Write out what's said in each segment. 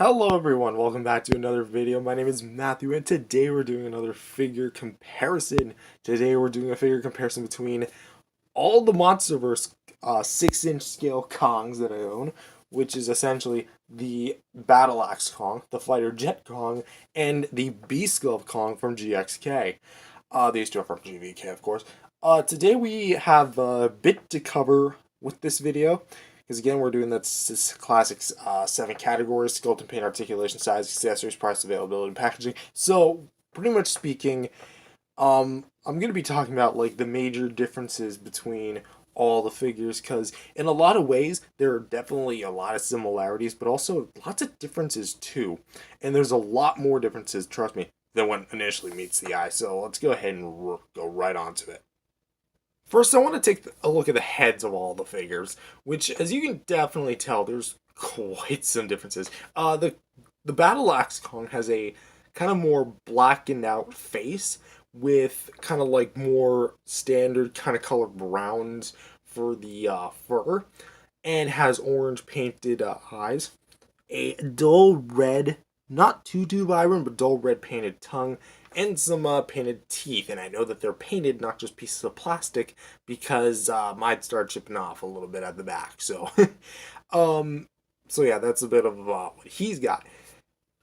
Hello everyone, welcome back to another video. My name is Matthew and today we're doing another figure comparison. Today we're doing a figure comparison between all the Monsterverse 6-inch scale Kongs that I own, which is essentially the Battle Axe Kong, the Fighter Jet Kong, and the Beast Glove Kong from GXK. These two are from GVK, of course. Today we have a bit to cover with this video. Because again, we're doing this classic 7 categories: skeleton paint, articulation, size, accessories, price, availability, and packaging. So, pretty much speaking, I'm going to be talking about like the major differences between all the figures, because in a lot of ways, there are definitely a lot of similarities, but also lots of differences too. And there's a lot more differences, trust me, than what initially meets the eye. So, let's go ahead and go right on to it. First, I want to take a look at the heads of all the figures, which, as you can definitely tell, there's quite some differences. The Battle Axe Kong has a kind of more blackened out face with kind of like more standard kind of colored browns for the fur, and has orange painted eyes, a dull red, not too vibrant, but dull red painted tongue, and some painted teeth. And I know that they're painted, not just pieces of plastic, because mine started chipping off a little bit at the back. So, um, so yeah, that's a bit of what he's got.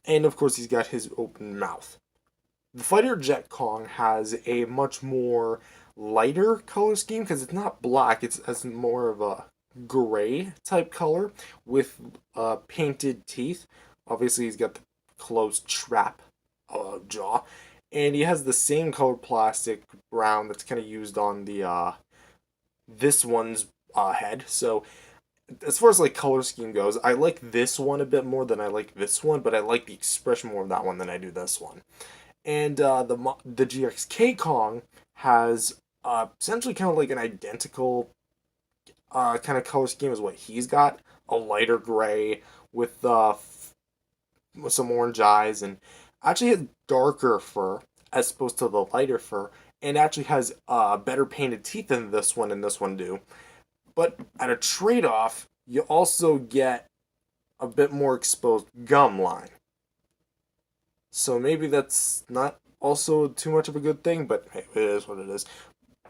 And of course, he's got his open mouth. The Fighter Jet Kong has a much more lighter color scheme because it's not black; it's more of a gray type color with painted teeth. Obviously, he's got the closed trap jaw, and he has the same colored plastic brown that's kind of used on the this one's head. So as far as like color scheme goes, I like this one a bit more than I like this one, but I like the expression more of that one than I do this one. And the GXK Kong has essentially kind of like an identical kind of color scheme as what he's got, a lighter gray with with some orange eyes, and actually has darker fur as opposed to the lighter fur, and actually has better painted teeth than this one and this one do. But at a trade-off, you also get a bit more exposed gum line. So maybe that's not also too much of a good thing, but hey, it is what it is.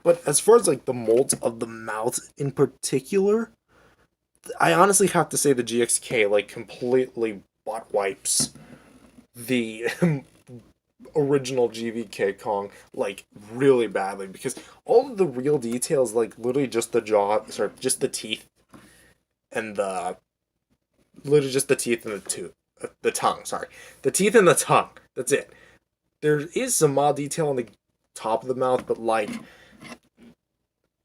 But as far as like the molds of the mouth in particular, I honestly have to say the GXK like completely butt wipes the original GVK Kong like really badly, because all of the real details, like literally just the jaw, sorry, just the teeth and the literally just the teeth and the tongue, sorry, the teeth and the tongue. That's it. There is some mild detail on the top of the mouth, but like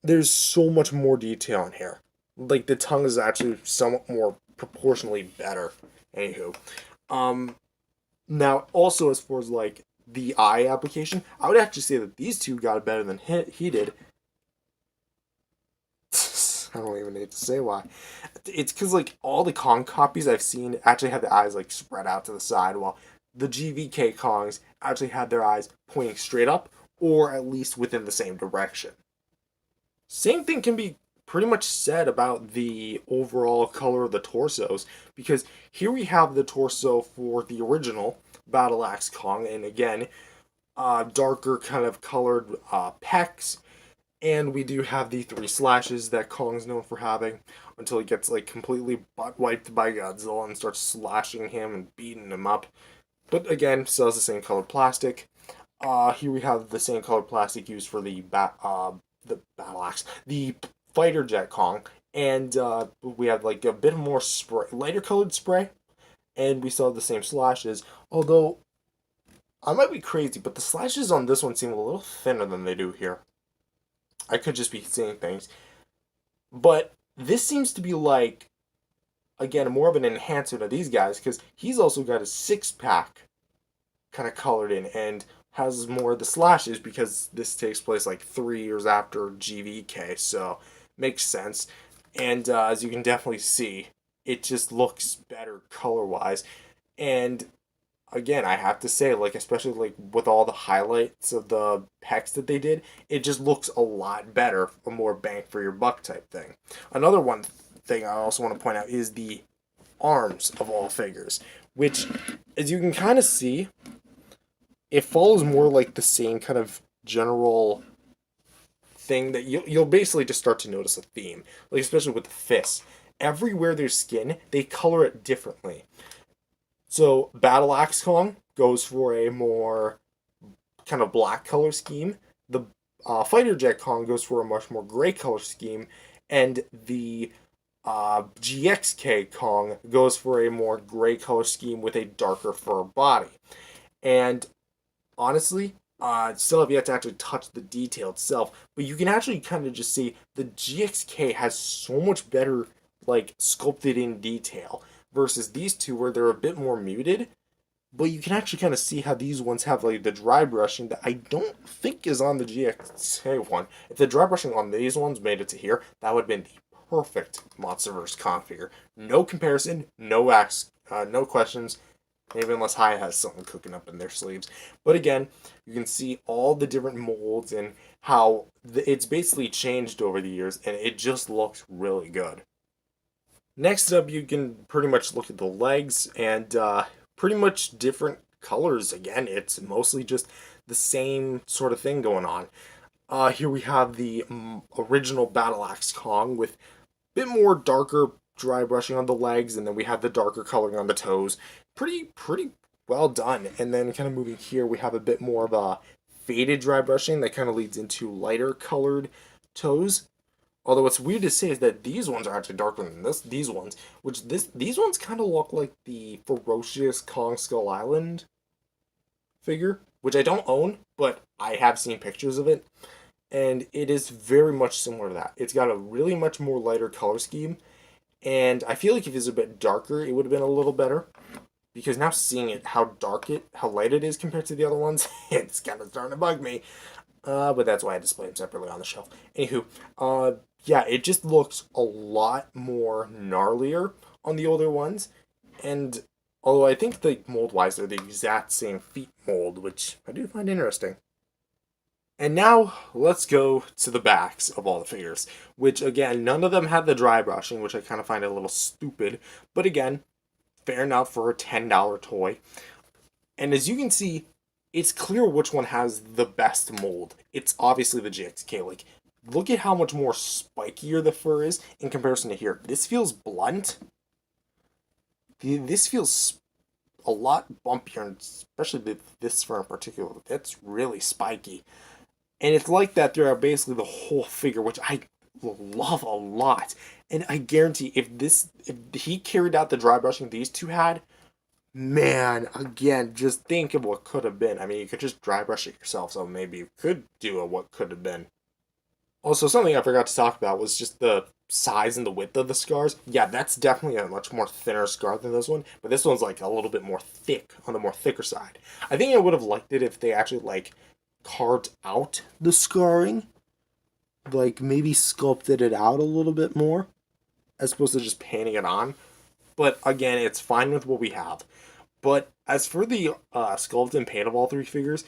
there's so much more detail in here. Like the tongue is actually somewhat more proportionally better. Anywho, um, now also as far as like the eye application, I would actually say that these two got it better than he did. I don't even need to say why. It's because like all the Kong copies I've seen actually have the eyes like spread out to the side, while the GVK Kongs actually had their eyes pointing straight up, or at least within the same direction. Same thing can be pretty much said about the overall color of the torsos, because here we have the torso for the original Battle Axe Kong, and again, darker kind of colored pecs, and we do have the 3 slashes that Kong's known for having, until he gets like completely butt wiped by Godzilla and starts slashing him and beating him up. But again, still has the same colored plastic. Here we have the same colored plastic used for the battle axe, the fighter jet Kong, and we have like a bit more spray, lighter colored spray, and we still have the same slashes. Although I might be crazy, but the slashes on this one seem a little thinner than they do here. I could just be seeing things, but this seems to be like, again, more of an enhancement of these guys, because he's also got a 6-pack kind of colored in, and has more of the slashes because this takes place like 3 years after GVK, so makes sense. And as you can definitely see, it just looks better color wise. And again, I have to say, like, especially like with all the highlights of the pecs that they did, it just looks a lot better, a more bang for your buck type thing. Another one thing I also want to point out is the arms of all figures, which, as you can kind of see, it follows more like the same kind of general thing that you'll basically just start to notice a theme, like especially with the fists. Everywhere there's skin, they color it differently. So Battle Axe Kong goes for a more kind of black color scheme. The Fighter Jet Kong goes for a much more gray color scheme, and the GXK Kong goes for a more gray color scheme with a darker fur body. And honestly, still have yet to actually touch the detail itself, but you can actually kind of just see the GXK has so much better, like, sculpted in detail versus these two where they're a bit more muted. But you can actually kind of see how these ones have like the dry brushing that I don't think is on the GXK one. If the dry brushing on these ones made it to here, that would have been the perfect Monsterverse Kong figure. No comparison, no questions. Maybe unless Haya has something cooking up in their sleeves. But again, you can see all the different molds and how it's basically changed over the years, and it just looks really good. Next up, you can pretty much look at the legs, and pretty much different colors. Again, it's mostly just the same sort of thing going on. Here we have the original Battle Axe Kong with a bit more darker dry brushing on the legs, and then we have the darker coloring on the toes. Pretty well done. And then kind of moving here, we have a bit more of a faded dry brushing that kind of leads into lighter colored toes. Although what's weird to say is that these ones are actually darker than these ones, which these ones kind of look like the ferocious Kong Skull Island figure, which I don't own, but I have seen pictures of it, and it is very much similar to that. It's got a really much more lighter color scheme, and I feel like if it was a bit darker, it would have been a little better. Because now seeing it, how light it is compared to the other ones, it's kind of starting to bug me. But that's why I display them separately on the shelf. Anywho, yeah, it just looks a lot more gnarlier on the older ones. And although I think the mold-wise they're the exact same feet mold, which I do find interesting. And now let's go to the backs of all the figures, which again, none of them had the dry brushing, which I kind of find a little stupid. But again, fair enough for a $10 toy. And as you can see, it's clear which one has the best mold. It's obviously the GXK. Like, look at how much more spikier the fur is in comparison to here. This feels blunt. This feels a lot bumpier, and especially this fur in particular. That's really spiky. And it's like that throughout basically the whole figure, which I love a lot. And I guarantee if he carried out the dry brushing these two had, man, again, just think of what could have been. I mean, you could just dry brush it yourself, so maybe you could do a what could have been. Also, something I forgot to talk about was just the size and the width of the scars. Yeah, that's definitely a much more thinner scar than this one, but this one's like a little bit more thick, on the more thicker side. I think I would have liked it if they actually like carved out the scarring, like maybe sculpted it out a little bit more, as opposed to just painting it on. But again, it's fine with what we have. But as for the sculpt and paint of all three figures,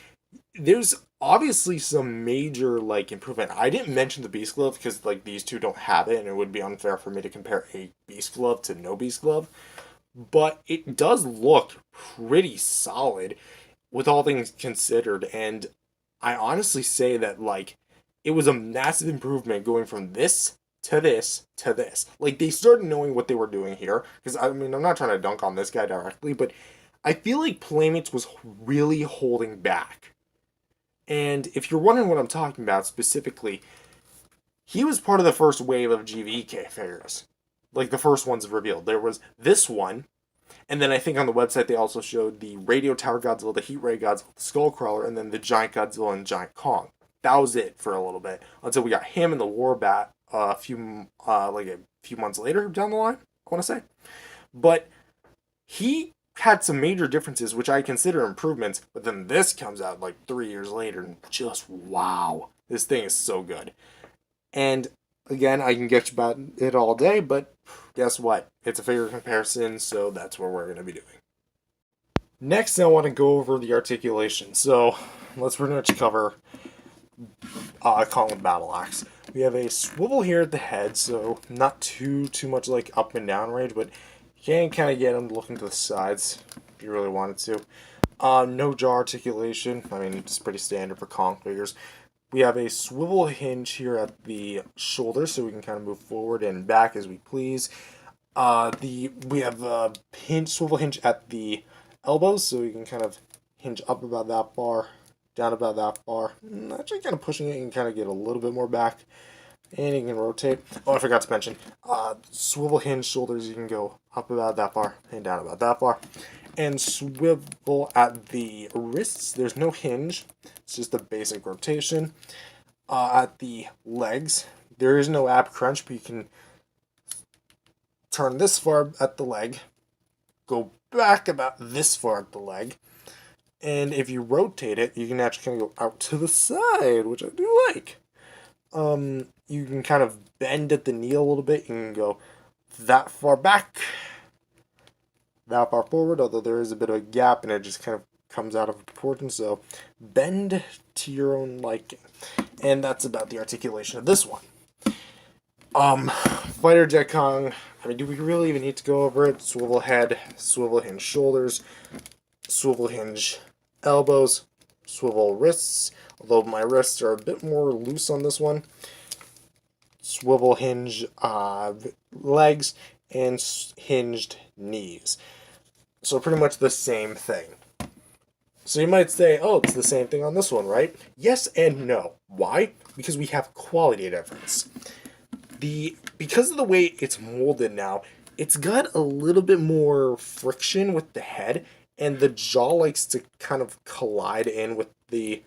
there's obviously some major like improvement. I didn't mention the Beast Glove because like these two don't have it, and it would be unfair for me to compare a Beast Glove to no Beast Glove. But it does look pretty solid with all things considered, and I honestly say that like it was a massive improvement going from this to this to this. Like they started knowing what they were doing here. Because I mean, I'm not trying to dunk on this guy directly, but I feel like Playmates was really holding back. And if you're wondering what I'm talking about specifically, he was part of the first wave of GVK figures. Like the first ones revealed. There was this one, and then I think on the website they also showed the Radio Tower Godzilla, the Heat Ray Godzilla, the Skullcrawler, and then the Giant Godzilla and Giant Kong. That was it for a little bit until we got him in the War Bat a few months later down the line, I want to say. But he had some major differences, which I consider improvements. But then this comes out like 3 years later, and just wow, this thing is so good. And again, I can get you about it all day, but guess what? It's a figure comparison, so that's what we're going to be doing. Next, I want to go over the articulation. So let's pretty much cover Kong with Battle Axe. We have a swivel here at the head, so not too much like up and down range, but can kind of get them looking to the sides if you really wanted to. No jaw articulation. I mean, it's pretty standard for Kong figures. We have a swivel hinge here at the shoulder, so we can kind of move forward and back as we please. We have a swivel hinge at the elbows, so we can kind of hinge up about that far, down about that far. Actually, kind of pushing it, you can kind of get a little bit more back, and you can rotate. Oh, I forgot to mention, swivel hinge shoulders, you can go up about that far and down about that far. And swivel at the wrists, there's no hinge, it's just a basic rotation. At the legs, there is no ab crunch, but you can turn this far at the leg, go back about this far at the leg, and if you rotate it, you can actually kind of go out to the side, which I do like. You can kind of bend at the knee a little bit. You can go that far back, that far forward, although there is a bit of a gap and it just kind of comes out of proportion, so bend to your own liking. And that's about the articulation of this one. Fighter Jet Kong, I mean, do we really even need to go over it? Swivel head, swivel hinge shoulders, swivel hinge elbows, swivel wrists, although my wrists are a bit more loose on this one. Swivel hinge legs, and hinged knees. So pretty much the same thing. So you might say, oh, it's the same thing on this one, right? Yes and no. Why? Because we have quality difference. Because of the way it's molded now, it's got a little bit more friction with the head, and the jaw likes to kind of collide in with the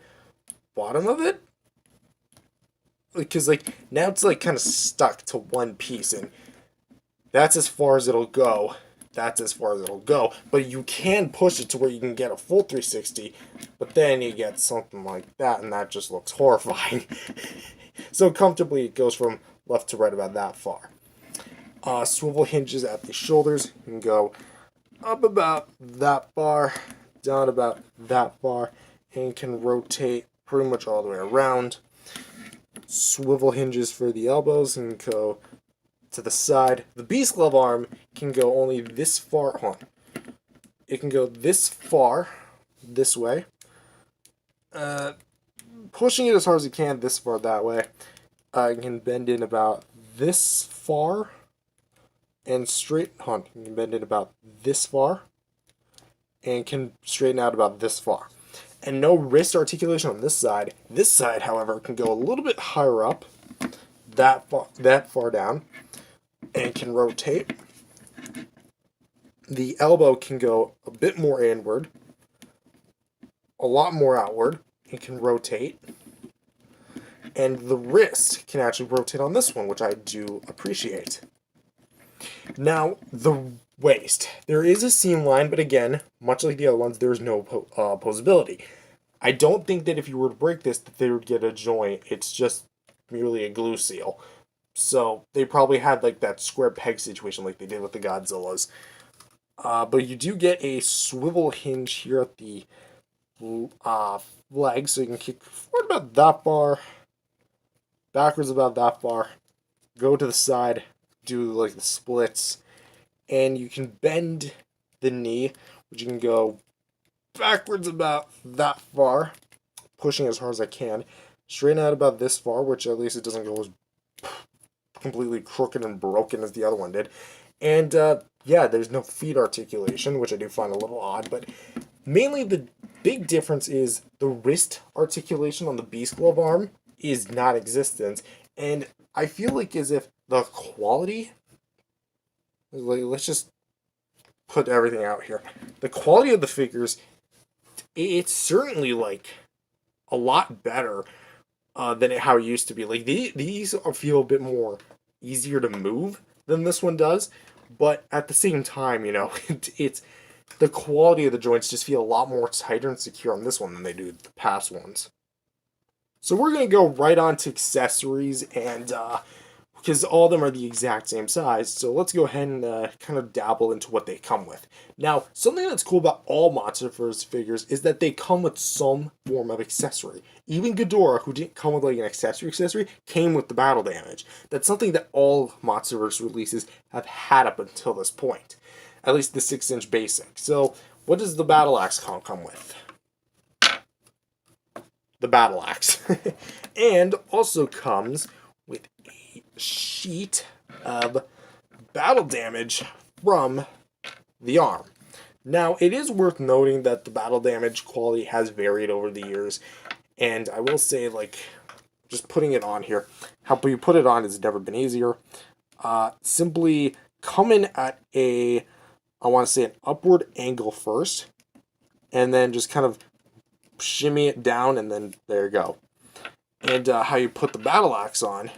bottom of it. Because, like, now it's, like, kind of stuck to one piece, and that's as far as it'll go. That's as far as it'll go. But you can push it to where you can get a full 360, but then you get something like that, and that just looks horrifying. So comfortably, it goes from left to right about that far. Swivel hinges at the shoulders. You can go up about that far, down about that far, and can rotate pretty much all the way around. Swivel hinges for the elbows and go to the side. The Beast Glove arm can go only this far on. It can go this far, this way. Pushing it as hard as you can this far that way. You can bend in about this far and straight on. You can bend in about this far and can straighten out about this far. And no wrist articulation on this side. This side, however, can go a little bit higher up, that far down, and can rotate. The elbow can go a bit more inward, a lot more outward, and can rotate. And the wrist can actually rotate on this one, which I do appreciate. Now, the waist. There is a seam line, but again, much like the other ones, there's no posability. I don't think that if you were to break this, that they would get a joint. It's just merely a glue seal. So they probably had like that square peg situation like they did with the Godzillas. But you do get a swivel hinge here at the leg, so you can kick forward about that far, backwards about that far, go to the side, do like the splits, and you can bend the knee, which you can go backwards about that far, pushing as hard as I can, straighten out about this far, which at least it doesn't go as completely crooked and broken as the other one did. And yeah, there's no feet articulation, which I do find a little odd, but mainly the big difference is the wrist articulation on the Beast Glove arm is non-existent, and I feel like as if the quality, like, let's just put everything out here, the quality of the figures, it's certainly like a lot better than how it used to be. Like these feel a bit more easier to move than this one does, but at the same time, you know, it's the quality of the joints just feel a lot more tighter and secure on this one than they do the past ones. So we're going to go right on to accessories, and because all of them are the exact same size, so let's go ahead and kind of dabble into what they come with. Now, something that's cool about all Monsterverse figures is that they come with some form of accessory. Even Ghidorah, who didn't come with like an accessory, came with the battle damage. That's something that all Monsterverse releases have had up until this point. at least the 6-inch basic. So what does the Battle Axe come with? The Battle Axe. And also comes with a sheet of battle damage from the arm. Now, it is worth noting that the battle damage quality has varied over the years, and I will say, like, just putting it on here, how you put it on has never been easier. Simply come in at I want to say an upward angle first, and then just kind of shimmy it down, and then there you go. And how you put the battle axe on,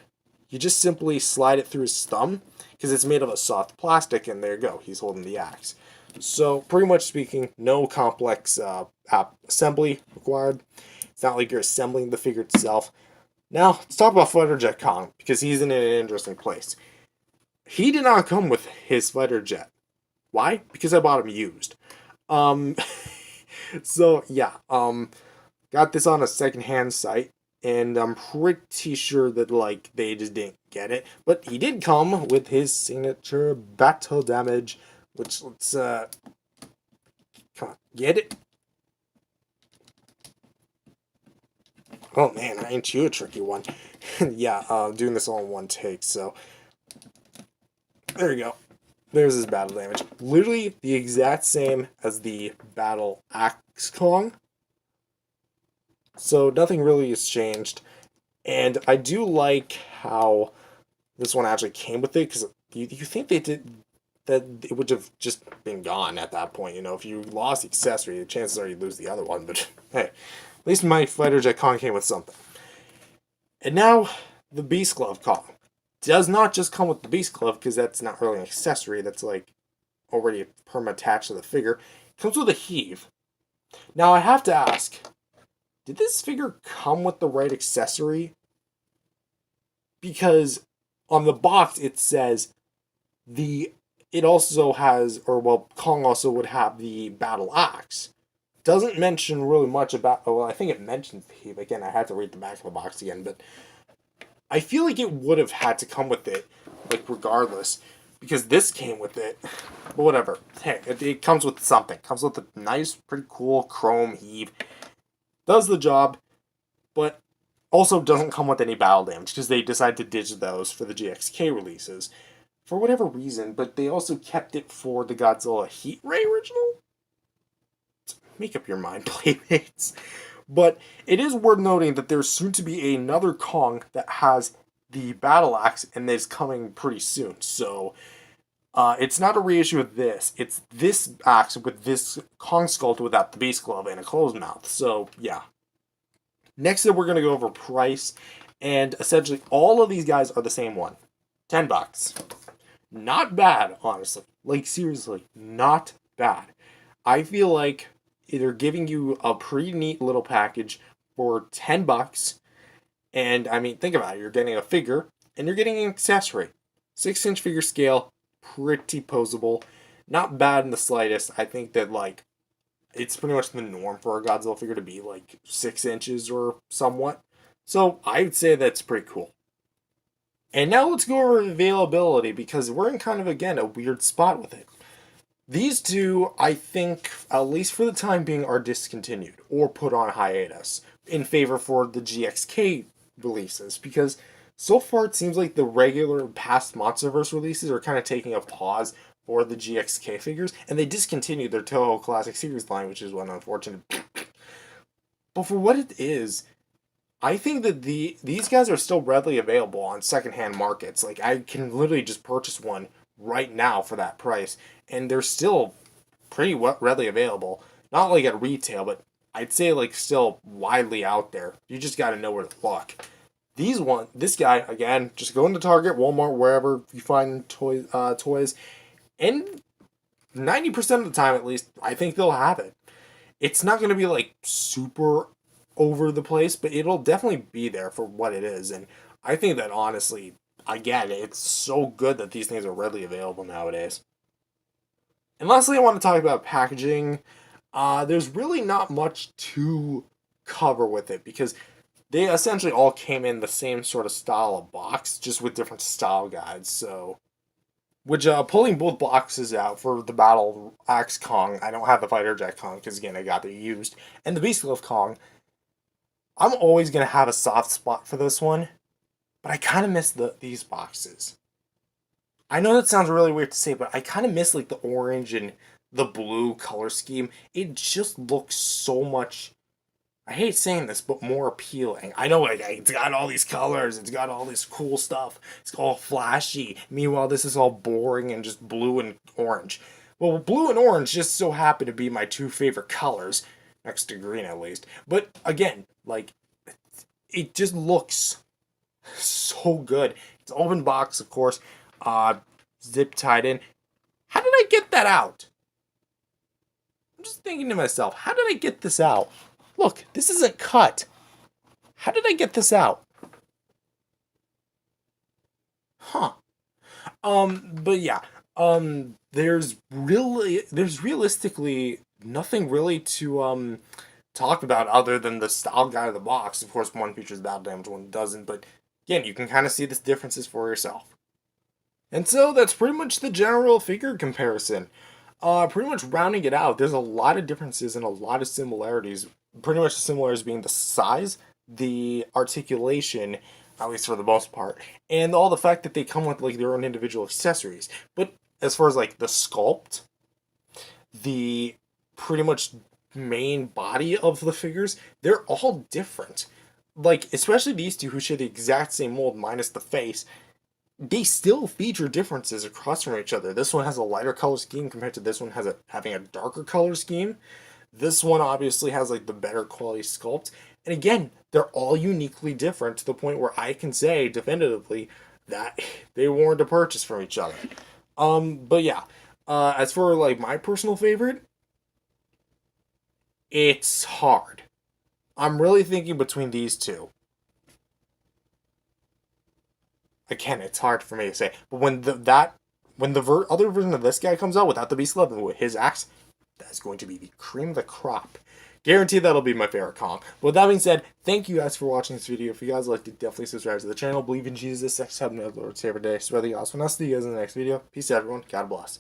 you just simply slide it through his thumb, because it's made of a soft plastic, and there you go, he's holding the axe. So, pretty much speaking, no complex assembly required. It's not like you're assembling the figure itself. Now, let's talk about Fighter Jet Kong, because he's in an interesting place. He did not come with his fighter jet. Why? Because I bought him used. So, yeah, got this on a secondhand site, and I'm pretty sure that, like, they just didn't get it. But he did come with his signature battle damage, which, let's, come on, get it? Oh, man, ain't you a tricky one. Yeah, doing this all in one take, so. There you go. There's his battle damage. Literally the exact same as the Battle Axe Kong. So nothing really has changed. And I do like how this one actually came with it, because you think they did that it would have just been gone at that point. You know, if you lost the accessory, the chances are you lose the other one. But hey, at least my Fighter Jet Kong came with something. And now the Beast Glove Kong does not just come with the Beast Glove, because that's not really an accessory. That's like already perma attached to the figure. It comes with a heave. Now I have to ask, did this figure come with the right accessory? Because on the box it says it also has, or well, Kong also would have the battle axe. Doesn't mention really much about, well, I think it mentions the heave. Again, I had to read the back of the box again, but I feel like it would have had to come with it, like, regardless, because this came with it. But whatever. Hey, it comes with something. It comes with a nice, pretty cool chrome heave. Does the job, but also doesn't come with any battle damage, because they decided to ditch those for the GXK releases. For whatever reason, but they also kept it for the Godzilla Heat Ray original? Make up your mind, Playmates. But it is worth noting that there's soon to be another Kong that has the battle axe, and is coming pretty soon. So it's not a reissue of this. It's this axe with this Kong sculpt without the Beast Glove and a closed mouth. So yeah. Next up, we're going to go over price, and essentially all of these guys are the same one. $10. Not bad, honestly. Like, seriously, not bad. I feel like they're giving you a pretty neat little package for $10. And, I mean, think about it. You're getting a figure, and you're getting an accessory. 6-inch figure scale, pretty posable. Not bad in the slightest. I think that, like, it's pretty much the norm for a Godzilla figure to be, like, 6 inches or somewhat. So, I would say that's pretty cool. And now let's go over availability, because we're in kind of, again, a weird spot with it. These two, I think, at least for the time being, are discontinued or put on hiatus in favor for the GXK releases, because so far it seems like the regular past Monsterverse releases are kind of taking a pause for the GXK figures, and they discontinued their Toho Classic Series line, which is one unfortunate. But for what it is, I think that these guys are still readily available on secondhand markets. Like, I can literally just purchase one right now for that price, and they're still pretty readily available. Not like at retail, but I'd say like still widely out there. You just got to know where to look. This guy, again, just go into Target, Walmart, wherever you find toys, and 90% of the time at least, I think they'll have it. It's not going to be like super over the place, but it'll definitely be there for what it is. And I think that honestly, again, it's so good that these things are readily available nowadays. And lastly, I want to talk about packaging. There's really not much to cover with it, because they essentially all came in the same sort of style of box, just with different style guides. So Which, pulling both boxes out for the Battle Axe Kong, I don't have the Fighter Jet Kong, because again, I got it used, and the Beast Glove Kong, I'm always going to have a soft spot for this one, but I kind of miss these boxes. I know that sounds really weird to say, but I kind of miss, like, the orange and the blue color scheme. It just looks so much, I hate saying this, but more appealing. I know, like, it's got all these colors, it's got all this cool stuff, it's all flashy. Meanwhile, this is all boring and just blue and orange. Well, blue and orange just so happen to be my two favorite colors, next to green at least. But again, like, it just looks so good. It's open box, of course, zip tied in. How did I get that out? I'm just thinking to myself, how did I get this out? Look, this isn't cut. How did I get this out? Huh. But yeah. There's realistically nothing really to talk about other than the style guide of the box. Of course, one features battle damage, one doesn't, but again, you can kind of see the differences for yourself. And so that's pretty much the general figure comparison. Pretty much rounding it out, there's a lot of differences and a lot of similarities. Pretty much the similarities being the size, the articulation, at least for the most part, and all the fact that they come with like their own individual accessories. But as far as like the sculpt, the pretty much main body of the figures, they're all different. Like, especially these two who share the exact same mold minus the face, they still feature differences across from each other. This one has a lighter color scheme compared to this one having a darker color scheme. This one obviously has like the better quality sculpt. And again, they're all uniquely different to the point where I can say definitively that they warrant a purchase from each other. But yeah, as for like my personal favorite, it's hard. I'm really thinking between these two. Again, it's hard for me to say. But when the other version of this guy comes out without the Beast Glove and with his axe, that's going to be the cream of the crop. Guarantee that'll be my favorite Kong. But with that being said, thank you guys for watching this video. If you guys liked it, definitely subscribe to the channel. Believe in Jesus. Sex, have no Lord, save every day. So whether you guys want us to see you guys in the next video. Peace out, everyone. God bless.